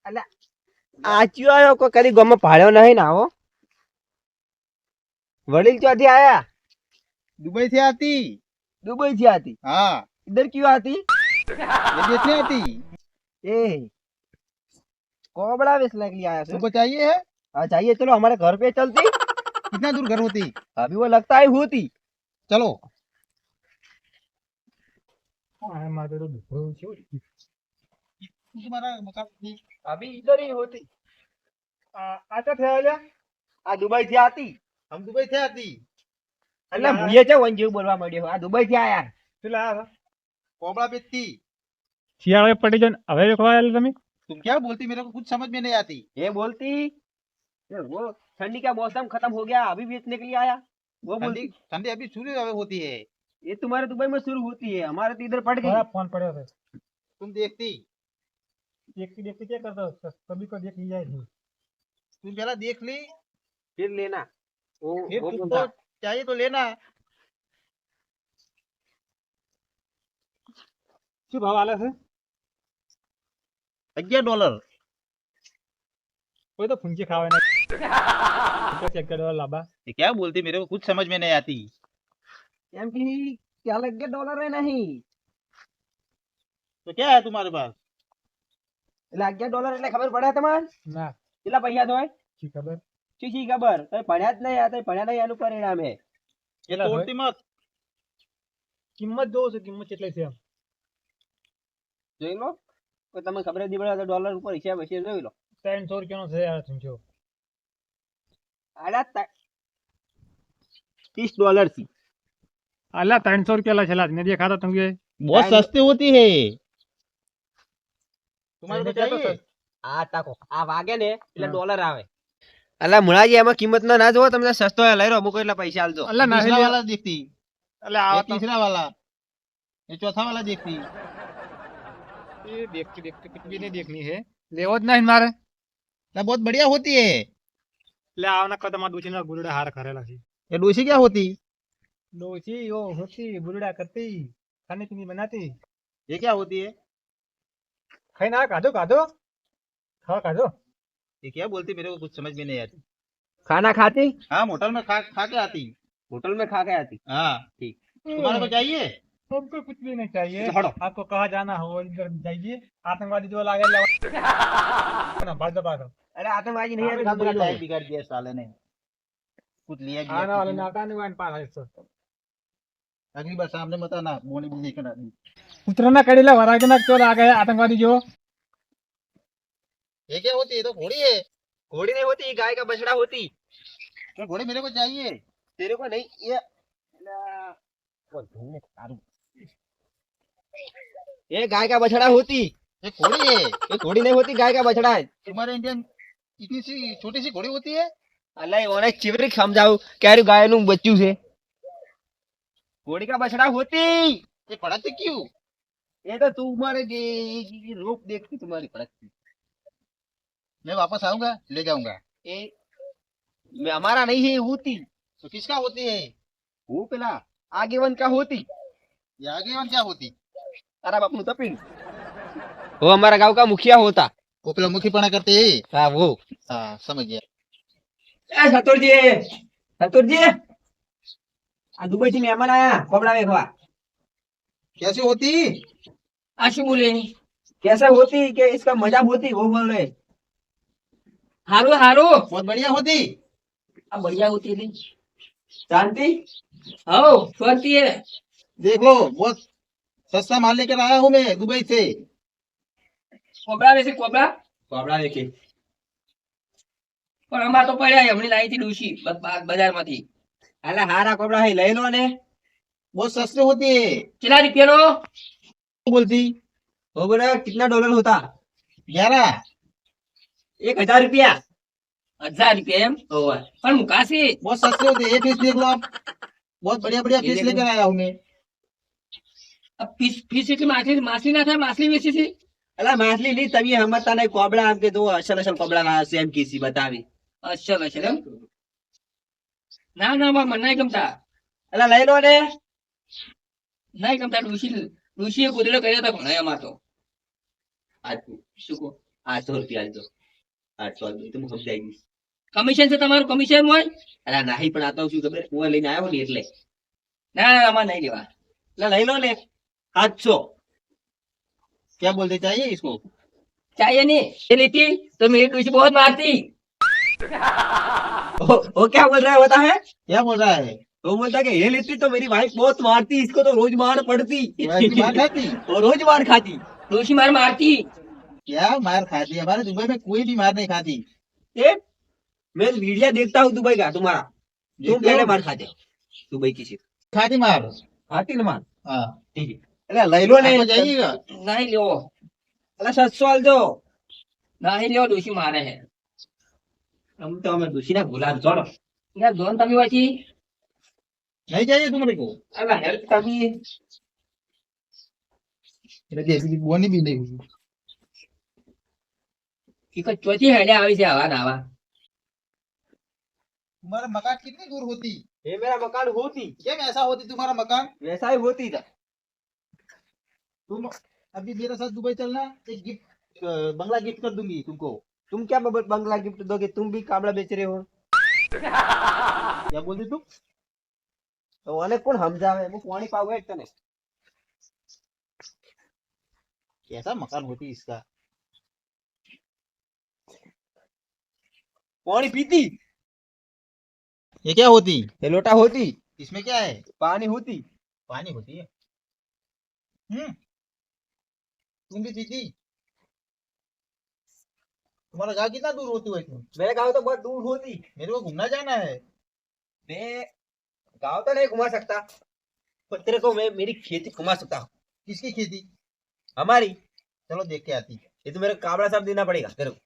અલા આચ્યો આયો કોઈ કદી ગમે ભાડ્યો નહીં ના હો વડીલ ક્યાંથી આયા दुबई से आती। दुबई से आती हाँ, इधर क्यों आती ये देखने आती। ए कोबड़ा बेचने के लिए आया तुमको चाहिए है? हाँ चाहिए चलो हमारे घर पे चलती कितना दूर घर होती? अभी वो लगता है होती चलो। तुम्हारा मकान अभी इधर ही होती आता थे आल्या? आ दुबई से आती हम दुबई से आती। એટલે ભૂયે છે વન જેવું બોલવા માંડ્યો આ દુબઈ થી આયા कोबड़ा बेचती। શિયાળે પડી જાય ને હવે વેચવા આયેલા તમે तुम क्या बोलती, मेरे को कुछ समझ में नहीं आती। ये बोलती ये वो ठंडी का मौसम खत्म हो गया अभी बेचने के लिए आया वो ठंडी बोलती ठंडी अभी शुरू होती है। ये तुम्हारे दुबई में शुरू होती है हमारे तो इधर पड़ गई ફોન પડ્યો છે तुम देखती। देखती देखती क्या करता कभी को देख लिया है तुम पहला देख ली, फिर लेना फिर वो तुमको बोलता चाहिए तो लेना। શું ભાવ આલે છે $11। કોઈ તો ફૂંકી ખાવા ના $11 લાબા ये क्या बोलती, मेरे को कुछ समझ में नहीं आती। एम की क्या लग गया डॉलर है नहीं तो क्या है तुम्हारे पास? એટલે $11 એટલે ખબર પડે તમારે ના કેટલા પૈસા થાય શી ખબર શી ખબર તમે ભણ્યા જ નહીં આ તો ભણ્યા નહીં એનું પરિણામ હે ये चला तोड़ती मत। કિંમત જોઉં છું કિંમત કેટલી છે એમ જોઈ લો તો તમને ખબર જ નહીં પડે તો ડોલર ઉપર હિસાબ હશે જોઈ લો 300 રૂપિયાનો છે યાર સમજો આડા $30 થી આલા 300 રૂપિયા છેલા ને દેખાતા તમને बहुत सस्ती होती है। तुम्हारे को क्या तो चाहिए? આ તાકો આ વાગે ને એટલે હા. ડોલર આવે અલા મુળાજી એમાં કિંમત ના જોવો તમે સસ્તો લઈ લો અમુક એટલા પૈસા આલજો અલ્લા ના दूसरा वाला देखती, એટલે ये આ तीसरा वाला, ये चौथा वाला देखती। ये देखती देखती कुछ भी नहीं देखनी है लेવો જ નહીં મારે ना बहुत बढ़िया होती है। એટલે આવના કદમાં દુચીના ગુરડા હાર કરેલા છે ये डोसी क्या होती? ડોસી ઓ હોતી ગુરડા કરતી ખાને પીની બનાતી ये क्या होती है? ખાઈ ના કાઢો કાઢો ખાઓ કાઢો ये क्या बोलती, मेरे को कुछ समझ में नहीं आती। खाना खाती हाँ, होटल में खा के आती। होटल में खा के आती हाँ ठीक तुम्हारे को चाहिए? हमको कुछ भी नहीं चाहिए हटो। आपको कहाँ जाना हो इधर जाइए आतंकवादी जो लागे ना बात दबा दो अरे आतंकवादी नहीं है मेरा टाइम बिगाड़ दिया साले ने। कुछ लिया आने गया वाले नाका नहीं वाइन पाला इसको अगली बार सामने मत आना, बोली बोली कर आदमी। उतरना कड़ीला वरा के ना चोर आ गए आतंकवादी जो ये क्या होती है? तो घोड़ी है। घोड़ी नहीं होती गाय का बछड़ा होती तो घोड़ी मेरे को चाहिए। तेरे को नहीं ये वो ढूंढने का तारू। ये गाय का बछड़ा होती ये घोड़ी है। ये घोड़ी नहीं होती गाय का बछड़ा है तुम्हारे इंडियन इतनी सी छोटी सी घोड़ी होती है। अल्लाह ओने चिवरी समझाऊ कह रही गाय नु बच्चू से घोड़ी का बछड़ा होती ये पढ़ाते क्यों? ये तो तुम्हारे रूप देखती तुम्हारी पड़ती मैं वापस आऊंगा, ले जाऊंगा। ये हमारा नहीं है होती तो किसका होती है? वो पेला आगेवन का होती ये आगे वन क्या होती? तारा बापनु तपीन वो हमारा गांव का मुखिया होता वो पेला मुखी पना करते हैं। हाँ वो हाँ समझ गया। ए सतुर जी आ दुबई થી મહેમાન આયા કોબડા વેખવા कैसी होती? आशु बोले कैसा होती कि इसका मजाक होती वो बोल रहे हारो हारो बहुत बढ़िया होती। अब बढ़िया होती थी शांति हो शांति है देख लो, बहुत सस्ता माल लेकर आया हूँ मैं दुबई से। કોબડા વેસે કોબડા વેખે પણ અમાર તો પડ્યા હમણી લાવી હતી ડૂસી બજારમાંથી આલા હારા કોબડા હે લઈ લો ને बहुत सस्ते होती है। કેટલા રૂપિયાનો बोलती हो बोला कितना डॉलर होता 11। 1000 रुपया 1000 रुपया एम ओवर પણ મુકાસી बहुत सस्ते होते हैं। ये पीस देख लो आप, बहुत बढ़िया बढ़िया ये पीस देखो। लेकर आया हूँ मैं। अब फीस એટલી માછલી ના થાય માછલી વેચી છે અલા માછલી લી તમે હમતા નહીં કોબડા આમ કે જો અસલ કોબડા ના સેમ કીસી બતાવી અસલ એમ ના ના મને નહીં ગમતા અલા લઈ લો ને નહીં ગમતા ડુસી ડુસીએ કુદરત કર્યો તો ઘણા અમાર તો આ શું કહો ₹800 આલજો. 800 આલજો તો હું સમજાઈ દઈશ. કમિશન છે તમારું, કમિશન હોય? અલા નહીં, પણ આ તો શું ખબર, હું લઈને આવ્યો ને એટલે. ના ના, આમાં નહીં લેવા. એટલે લઈ લો ને 700. क्या बोलते चाहिए इसको? चाहिए नहीं, ये लेती तो मेरी डोशी बहुत मारती। वो क्या बोल रहा है बता है? क्या बोल रहा है? वो बोलता है कि ये लेती तो मेरी वाइफ बहुत मारती, इसको तो रोज मार पड़ती। वैसी मार खाती? वो रोज मार खाती। डोशी मार मारती। क्या मार खाती है? हमारे दुबई में कोई भी मार नहीं खाती। ए, मैं वीडियो देखता हूँ दुबई का तुम्हारा, तुम देखते पहले हो? मार खाते हो दुबई की चीज। खाती मार। खाती ना मार। हाँ ठीक है, अरे लई लो ने। आपको जाइएगा? नहीं लो, अरे 700 आलજો। नहीं लो, डोशी मारे है। हम तो हमें दूसरी ना गुलाब छोड़ो। यार दोन तभी बची। नहीं चाहिए तुम्हारे को? अरे हेल्प कभी जैसे कि बोनी भी नहीं हुई। इको चौथी हेडे आवी से हवा नावा। तुम्हारा मकान कितनी दूर होती? ये मेरा मकान होती, क्या ऐसा होती तुम्हारा मकान? वैसा ही होती था। तुम अभी मेरे साथ दुबई चलना, एक गिफ्ट बंगला गिफ्ट कर दूंगी तुमको। तुम क्या बंगला गिफ्ट दोगे? तुम भी काबड़ा बेच रहे हो। क्या बोल दी तुम? तो अनेक कौन समझावे, वो पानी पावे एक तने। कैसा मकान होती इसका? पानी पीती, ये क्या होती? ये लोटा होती, इसमें क्या है? पानी होती। पानी होती है। तुम भी पीती? तुम्हारा गाँव कितना दूर होती है इसमें? मेरे गांव तो बहुत दूर होती। मेरे को घूमना जाना है। मैं गांव तो नहीं घुमा सकता, पर तेरे को मैं मेरी खेती घुमा सकता हूँ। किसकी खेती? हमारी। चलो देख के आती। ये तो मेरे को काबड़ा सब देना पड़ेगा तेरे को।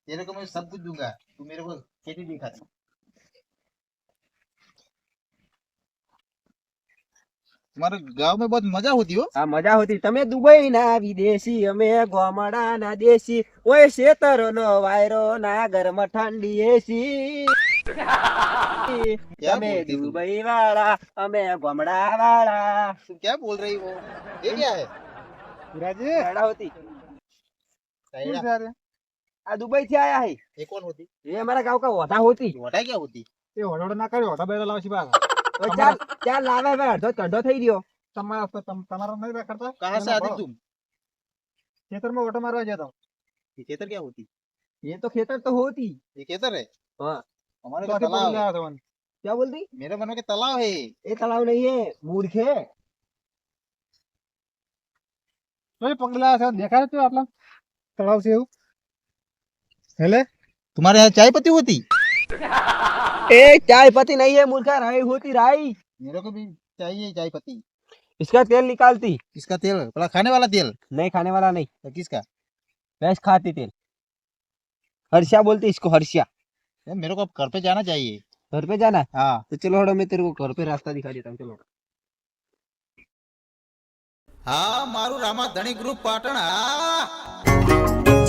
तेरे को मैं सब कुछ दूंगा, तू मेरे को खेती दिखाती। तुम्हारे गांव में बहुत मजा होती हो। આ મજા હોતી। તમે દુબઈ ના વિદેશી, અમે ગોમડા ના દેશી, ઓય શેતરો નો વાયરો ના ઘરમાં ઠંડી એસી। તમે बोलती तुम? દુબઈ વાળા, અમે ગોમડા વાળા। तुम क्या बोल रही हो? ये क्या है? વાળા હોતી। साइडा। આ દુબઈ થી આયા है। ये कौन होती? ये हमारा गांव का वोटा होती। वोटा क्या होती? એ ઓઢોડો ના કર્યો, ઓઢા બેડા લાવશી બા. तो चाल चाल लावे भाई, अर्धो चढ़ो થઈ રહ્યો। તમારા નહીં કરતા? कहाँ से आती तुम? ખેતરમાં ઓટો મારવા જતો. ये खेतर क्या होती? ये तो खेतर तो होती। ये खेतर है। हाँ, हमारे તો तो આથી तालाब પકડી है। લાવ્યા તમને. क्या बोलती? मेरे मन के तालाब है। ये तालाब नहीं है, मूर्ख है। તો એ પકડી લાવ્યા છે, દેખાય છે આટલા તળાવ છે એવું. હેલે तुम्हारे यहाँ चाय पत्ती होती? ए चाय पत्ती नहीं है मूर्खा, राई होती राई। मेरे को भी चाहिए चाय पत्ती। इसका तेल निकालती। किसका तेल? भला खाने वाला तेल? नहीं, खाने वाला नहीं, तो किसका? भैंस खाती तेल। हर्षिया बोलती इसको, हर्षिया। यार मेरे को अब घर पे जाना चाहिए। घर पे जाना है? हाँ। तो चलो हटो, मैं तेरे को घर पे रास्ता दिखा देता हूँ। चलो। हाँ मारू रामा धनी ग्रुप पाटण। हाँ